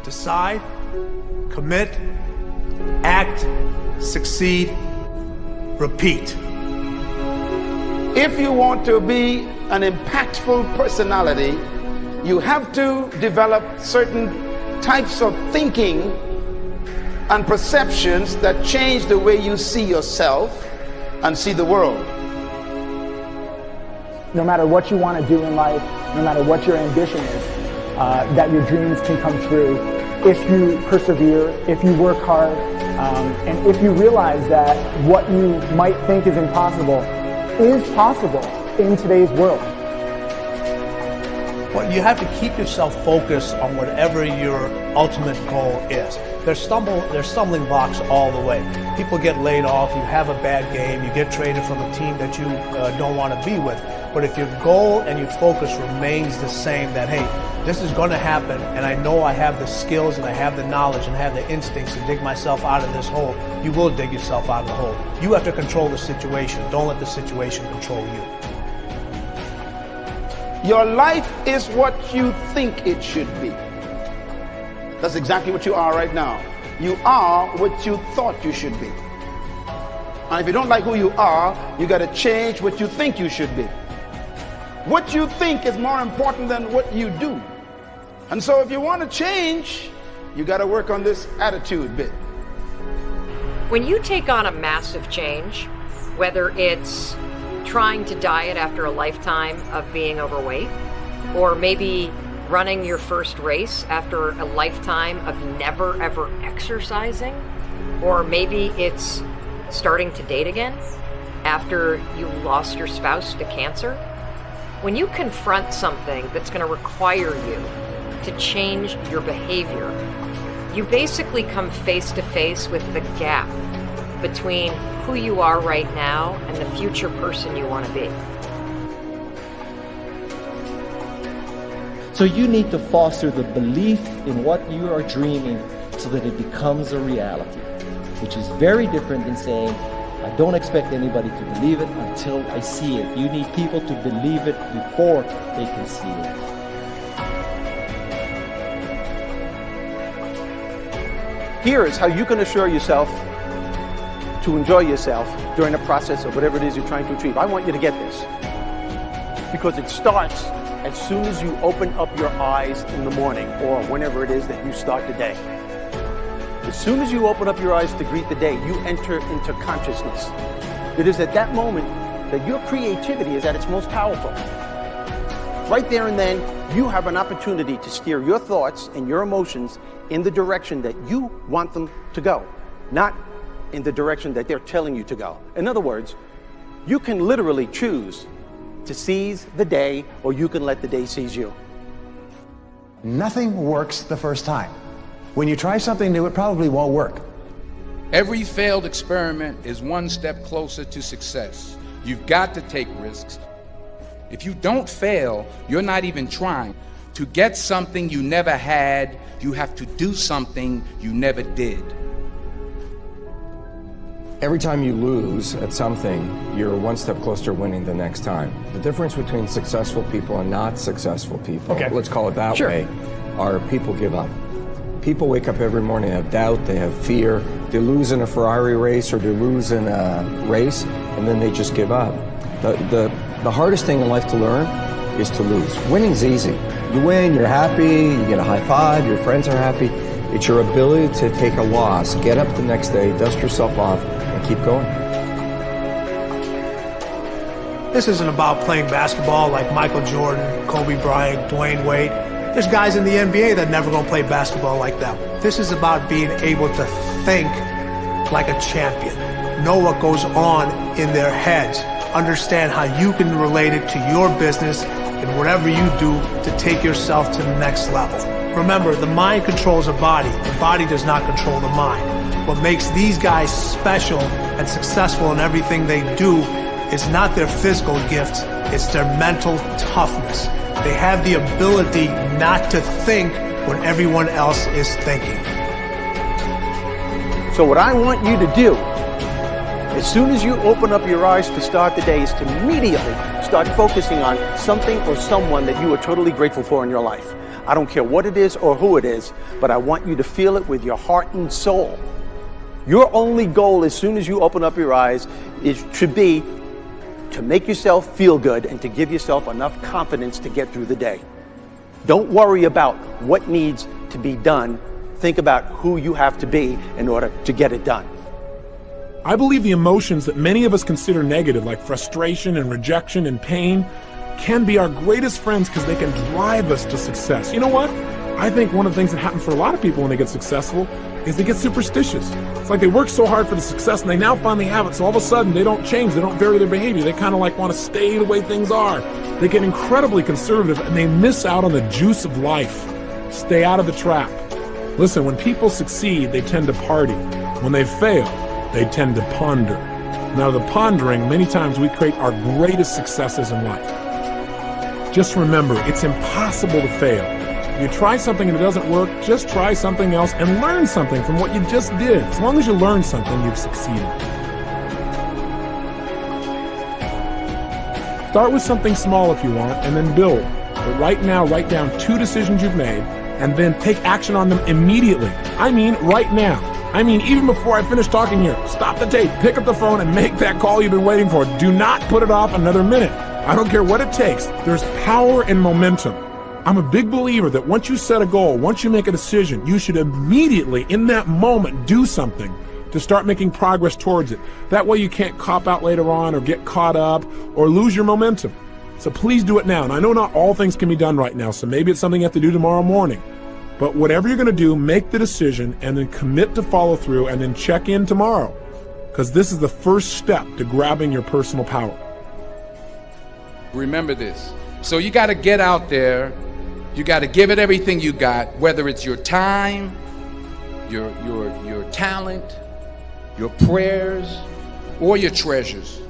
Decide, commit, act, succeed, repeat. If you want to be an impactful personality, you have to develop certain types of thinking and perceptions that change the way you see yourself and see the world. No matter what you want to do in life, no matter what your ambition is, that your dreams can come true if you persevere, if you work hard, and if you realize that what you might think is impossible is possible in today's world. Well, you have to keep yourself focused on whatever your ultimate goal is. There's stumbling blocks all the way. People get laid off, you have a bad game, you get traded from a team that you don't want to be with. But if your goal and your focus remains the same, that, hey, this is going to happen, and I know I have the skills and I have the knowledge and I have the instincts to dig myself out of this hole, you will dig yourself out of the hole. You have to control the situation. Don't let the situation control you. Your life is what you think it should be. That's exactly what you are right now. You are what you thought you should be. And if you don't like who you are, you got to change what you think you should be. What you think is more important than what you do. And so if you want to change, you got to work on this attitude bit. When you take on a massive change, whether it's trying to diet after a lifetime of being overweight, or maybe running your first race after a lifetime of never ever exercising, or maybe it's starting to date again after you lost your spouse to cancer. When you confront something that's going to require you to change your behavior, you basically come face to face with the gap between who you are right now and the future person you want to be. So you need to foster the belief in what you are dreaming so that it becomes a reality, which is very different than saying, I don't expect anybody to believe it until I see it. You need people to believe it before they can see it. Here is how you can assure yourself to enjoy yourself during the process of whatever it is you're trying to achieve. I want you to get this, because it starts as soon as you open up your eyes in the morning, or whenever it is that you start the day. As soon as you open up your eyes to greet the day, you enter into consciousness. It is at that moment that your creativity is at its most powerful. Right there and then, you have an opportunity to steer your thoughts and your emotions in the direction that you want them to go, not in the direction that they're telling you to go. In other words, you can literally choose to seize the day, or you can let the day seize you. Nothing works the first time. When you try something new, it probably won't work. Every failed experiment is one step closer to success. You've got to take risks. If you don't fail, you're not even trying. To get something you never had, you have to do something you never did. Every time you lose at something, you're one step closer to winning the next time. The difference between successful people and not successful people, let's call it that way, are people give up. People wake up every morning, have doubt, they have fear, they lose in a Ferrari race or they lose in a race, and then they just give up. The hardest thing in life to learn is to lose. Winning's easy. You win, you're happy, you get a high five, your friends are happy. It's your ability to take a loss, get up the next day, dust yourself off, and keep going. This isn't about playing basketball like Michael Jordan, Kobe Bryant, Dwayne Wade. There's guys in the NBA that never gonna play basketball like them. This is about being able to think like a champion, know what goes on in their heads, understand how you can relate it to your business and whatever you do to take yourself to the next level. Remember, the mind controls the body does not control the mind. What makes these guys special and successful in everything they do is not their physical gifts, it's their mental toughness. They have the ability not to think when everyone else is thinking. So what I want you to do, as soon as you open up your eyes to start the day, is to immediately Start focusing on something or someone that you are totally grateful for in your life. I don't care what it is or who it is, but I want you to feel it with your heart and soul. Your only goal as soon as you open up your eyes should be to make yourself feel good and to give yourself enough confidence to get through the day. Don't worry about what needs to be done. Think about who you have to be in order to get it done. I believe the emotions that many of us consider negative, like frustration and rejection and pain, can be our greatest friends because they can drive us to success. You know what? I think one of the things that happens for a lot of people when they get successful is they get superstitious. It's like they work so hard for the success and they now finally have it, so all of a sudden they don't change, they don't vary their behavior, they kind of like want to stay the way things are. They get incredibly conservative and they miss out on the juice of life. Stay out of the trap. Listen, when people succeed, they tend to party. When they fail, they tend to ponder. Now, the pondering, many times we create our greatest successes in life. Just remember, it's impossible to fail. If you try something and it doesn't work, just try something else and learn something from what you just did. As long as you learn something, you've succeeded. Start with something small if you want, and then build. But right now, write down 2 decisions you've made, and then take action on them immediately. I mean, right now. I mean, even before I finish talking here, stop the tape, pick up the phone, and make that call you've been waiting for. Do not put it off another minute. I don't care what it takes. There's power in momentum. I'm a big believer that once you set a goal, once you make a decision, you should immediately, in that moment, do something to start making progress towards it. That way you can't cop out later on or get caught up or lose your momentum. So please do it now. And I know not all things can be done right now, so maybe it's something you have to do tomorrow morning. But whatever you're going to do, make the decision and then commit to follow through and then check in tomorrow. Because this is the first step to grabbing your personal power. Remember this. So you got to get out there. You got to give it everything you got, whether it's your time, your talent, your prayers, or your treasures.